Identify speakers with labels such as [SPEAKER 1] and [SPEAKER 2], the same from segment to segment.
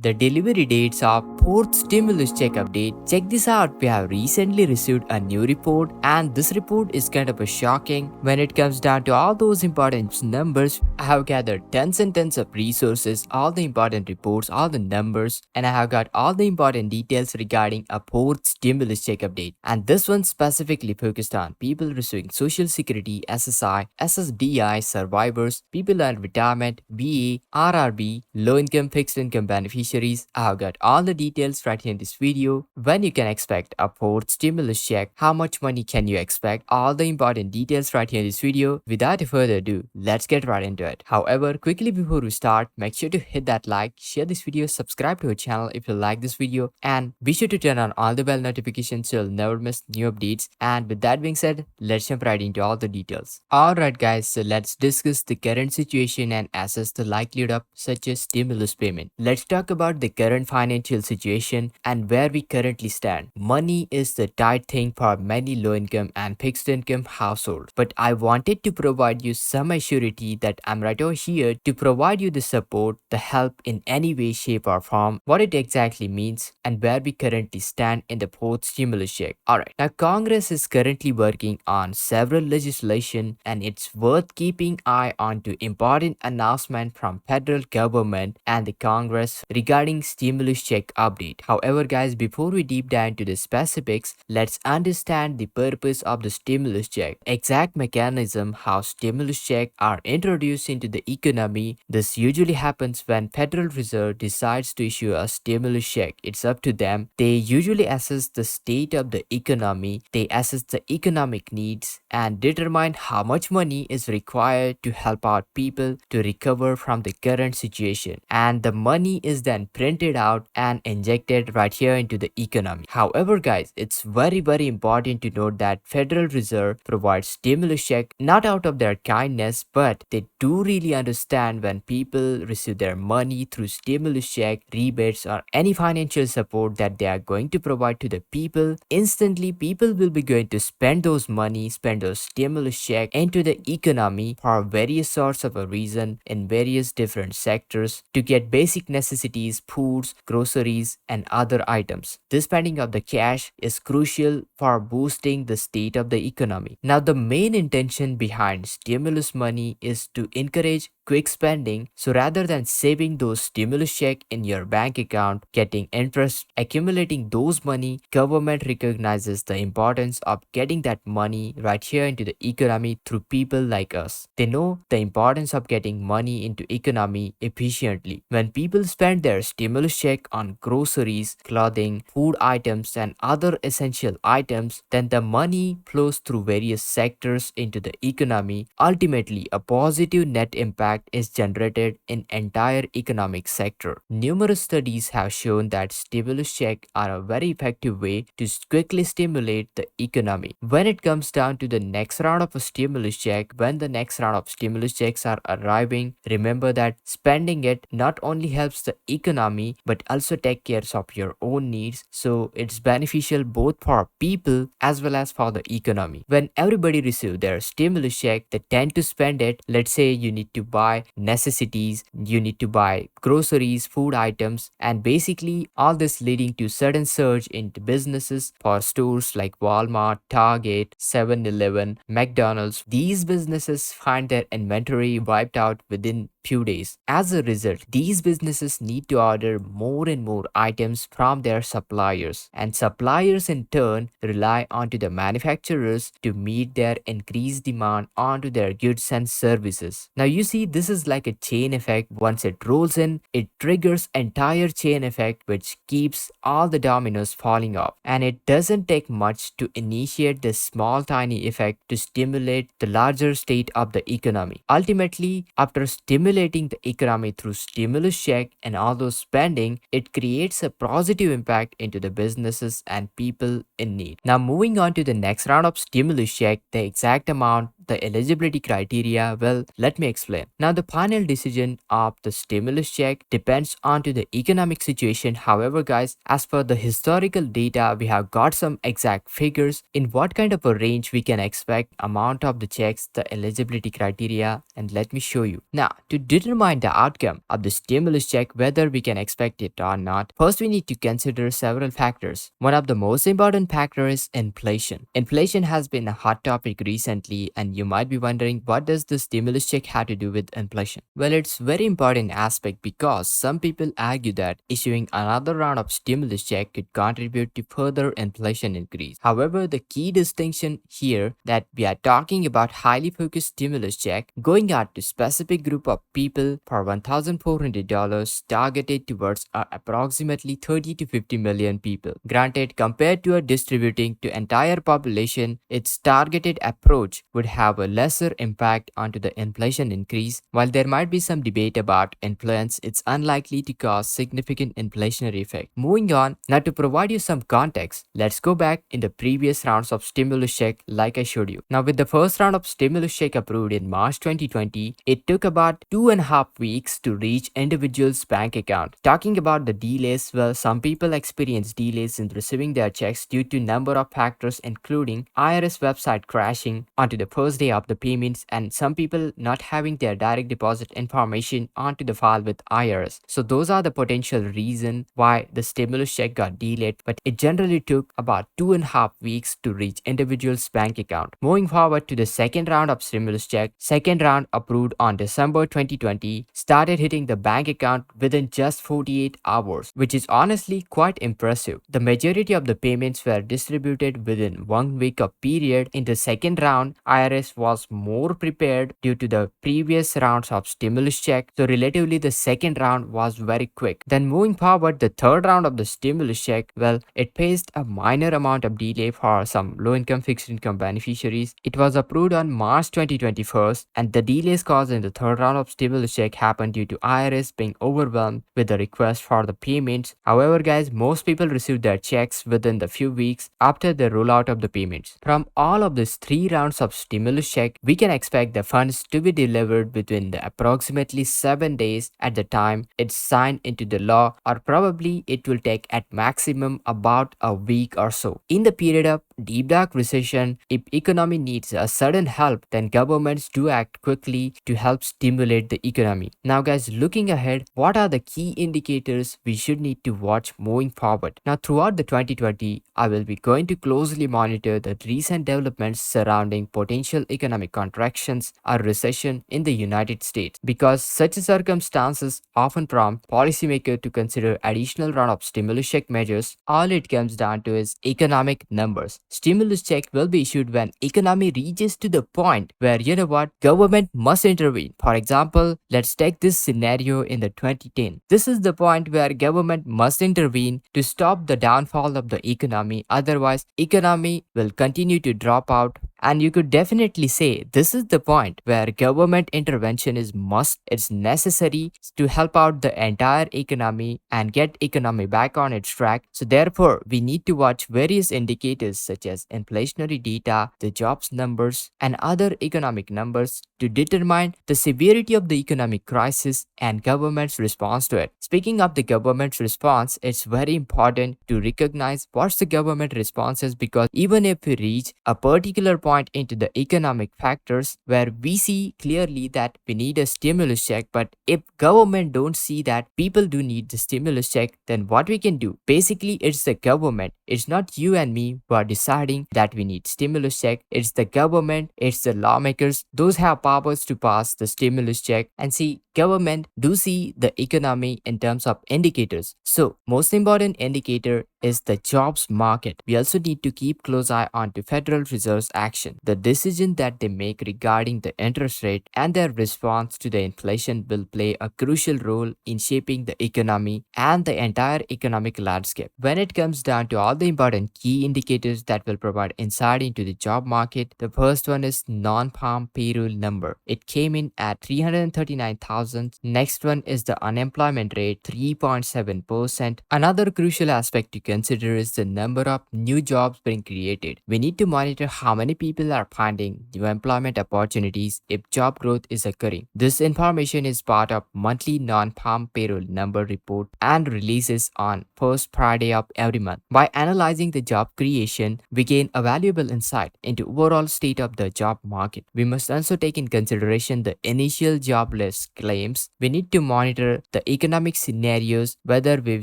[SPEAKER 1] The delivery dates of fourth stimulus check update. Check this out. We have recently received a new report, and this report is kind of a shocking when it comes down to all those important numbers. I have gathered tons and tons of resources, all the important reports, all the numbers, and I have got all the important details regarding a fourth stimulus check update. And this one specifically focused on people receiving Social Security, SSI, SSDI survivors, people on retirement, VA, RRB, low income fixed income beneficiaries. I have got all the details right here in this video. When you can expect a fourth stimulus check, how much money can you expect, all the important details right here in this video. Without further ado, let's get right into it. However, quickly before we start, make sure to hit that like, share this video, subscribe to our channel if you like this video, and be sure to turn on all the bell notifications so you'll never miss new updates. And with that being said, let's jump right into all the details. Alright guys, so let's discuss the current situation and assess the likelihood of such a stimulus payment. Let's talk about the current financial situation and where we currently stand. Money is the tight thing for many low income and fixed income households, but I wanted to provide you some assurity that I'm right over here to provide you the support, the help in any way, shape or form, what it exactly means and where we currently stand in the fourth stimulus check. Alright, now Congress is currently working on several legislation and it's worth keeping eye on to important announcement from federal government and the Congress regarding stimulus check update. However guys, before we deep dive into the specifics, let's understand the purpose of the stimulus check, exact mechanism how stimulus check are introduced into the economy. This usually happens when Federal Reserve decides to issue a stimulus check. It's up to them. They usually assess the state of the economy, they assess the economic needs and determine how much money is required to help out people to recover from the current situation, and the money is then printed out and injected right here into the economy. However guys, it's very important to note that Federal Reserve provides stimulus check not out of their kindness, but they do really understand when people receive their money through stimulus check, rebates or any financial support that they are going to provide to the people, instantly people will be going to spend those money, spend those stimulus check into the economy for various sorts of a reason in various different sectors to get basic necessities, foods, groceries and other items. This spending of the cash is crucial for boosting the state of the economy. Now the main intention behind stimulus money is to encourage quick spending, so rather than saving those stimulus check in your bank account, getting interest, accumulating those money, government recognizes the importance of getting that money right here into the economy through people like us. They know the importance of getting money into economy efficiently. When people spend their stimulus check on groceries, clothing, food items and other essential items, then the money flows through various sectors into the economy. Ultimately, a positive net impact is generated in entire economic sector. Numerous studies have shown that stimulus checks are a very effective way to quickly stimulate the economy. When it comes down to the next round of a stimulus check, when the next round of stimulus checks are arriving, remember that spending it not only helps the economy but also take care of your own needs, so it's beneficial both for people as well as for the economy. When everybody receives their stimulus check, they tend to spend it. Let's say you need to buy necessities, you need to buy groceries, food items and basically all this leading to sudden surge into businesses for stores like Walmart, Target, 7-Eleven, McDonald's. These businesses find their inventory wiped out within few days. As a result, these businesses need to order more and more items from their suppliers, and suppliers in turn rely onto the manufacturers to meet their increased demand onto their goods and services. Now you see, this is like a chain effect. Once it rolls in, it triggers entire chain effect which keeps all the dominoes falling off, and it doesn't take much to initiate this small tiny effect to stimulate the larger state of the economy. Ultimately, after stimulating the economy through stimulus check and all those spending, it creates a positive impact into the businesses and people in need. Now moving on to the next round of stimulus check, the exact amount, the eligibility criteria, well, let me explain. Now the final decision of the stimulus check depends on to the economic situation. However guys, as per the historical data, we have got some exact figures in what kind of a range we can expect amount of the checks, the eligibility criteria, and let me show you. Now to to determine the outcome of the stimulus check, whether we can expect it or not, first we need to consider several factors. One of the most important factors is inflation. Inflation has been a hot topic recently, and you might be wondering, what does the stimulus check have to do with inflation? Well, it's very important aspect because some people argue that issuing another round of stimulus check could contribute to further inflation increase. However, the key distinction here that we are talking about highly focused stimulus check going out to specific group of people for $1,400 targeted towards approximately 30 to 50 million people. Granted, compared to a distributing to entire population, its targeted approach would have a lesser impact onto the inflation increase. While there might be some debate about influence, it's unlikely to cause significant inflationary effect. Moving on, now to provide you some context, let's go back in the previous rounds of stimulus check like I showed you. Now with the first round of stimulus check approved in March 2020, it took about 2.5 weeks to reach individuals' bank account. Talking about the delays, well, some people experience delays in receiving their checks due to number of factors including IRS website crashing onto the first day of the payments and some people not having their direct deposit information onto the file with IRS. So those are the potential reason why the stimulus check got delayed, but it generally took about 2.5 weeks to reach individuals' bank account. Moving forward to the second round of stimulus check, second round approved on December 2020, started hitting the bank account within just 48 hours, which is honestly quite impressive. The majority of the payments were distributed within 1 week of period. In the second round, IRS was more prepared due to the previous rounds of stimulus check, so relatively the second round was very quick. Then moving forward, the third round of the stimulus check, well, it faced a minor amount of delay for some low-income fixed income beneficiaries. It was approved on March 2021, and the delays caused in the third round of stimulus check happened due to IRS being overwhelmed with the request for the payments. However, guys, most people received their checks within the few weeks after the rollout of the payments. From all of these three rounds of stimulus check, we can expect the funds to be delivered within the approximately 7 days at the time it's signed into the law, or probably it will take at maximum about a week or so. In the period of deep dark recession, if economy needs a sudden help, then governments do act quickly to help stimulate the economy. Now guys, looking ahead, what are the key indicators we should need to watch moving forward? Now throughout the 2020, I will be going to closely monitor the recent developments surrounding potential economic contractions or recession in the United States, because such circumstances often prompt policymakers to consider additional round of stimulus check measures. All it comes down to is economic numbers. Stimulus check will be issued when economy reaches to the point where, you know what, government must intervene. For example, let's take this scenario in the 2010. This is the point where government must intervene to stop the downfall of the economy. Otherwise, economy will continue to drop out. And you could definitely say this is the point where government intervention is must, it's necessary to help out the entire economy and get economy back on its track. So therefore, we need to watch various indicators such as inflationary data, the jobs numbers, and other economic numbers to determine the severity of the economic crisis and government's response to it. Speaking of the government's response, it's very important to recognize what's the government responses, because even if we reach a particular point into the economic factors where we see clearly that we need a stimulus check, but if government don't see that people do need the stimulus check, then what we can do? Basically, it's the government. It's not you and me who are deciding that we need stimulus check. It's the government, it's the lawmakers. Those have powers to pass the stimulus check. And see, government do see the economy in terms of indicators. So most important indicator is the jobs market. We also need to keep close eye on the Federal Reserve's action. The decision that they make regarding the interest rate and their response to the inflation will play a crucial role in shaping the economy and the entire economic landscape. When it comes down to all the important key indicators that will provide insight into the job market, the first one is non-farm payroll number. It came in at 339,000. Next one is the unemployment rate, 3.7%. Another crucial aspect to consider is the number of new jobs being created. We need to monitor how many people are finding new employment opportunities if job growth is occurring. This information is part of monthly non-farm payroll number report and releases on first Friday of every month. By analyzing the job creation, we gain a valuable insight into overall state of the job market. We must also take in consideration the initial jobless claim claims, we need to monitor the economic scenarios, whether we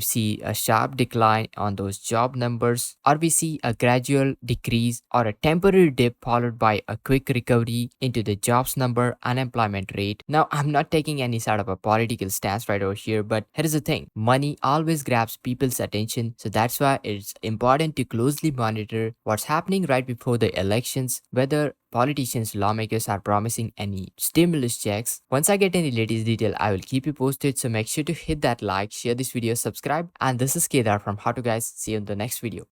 [SPEAKER 1] see a sharp decline on those job numbers, or we see a gradual decrease or a temporary dip followed by a quick recovery into the jobs number, unemployment rate. Now, I'm not taking any sort of a political stance right over here, but here's the thing: money always grabs people's attention, so that's why it's important to closely monitor what's happening right before the elections, whether politicians, lawmakers are promising any stimulus checks. Once I get any latest detail, I will keep you posted. So make sure to hit that like, share this video, subscribe. And this is Kedar from How to Guys. See you in the next video.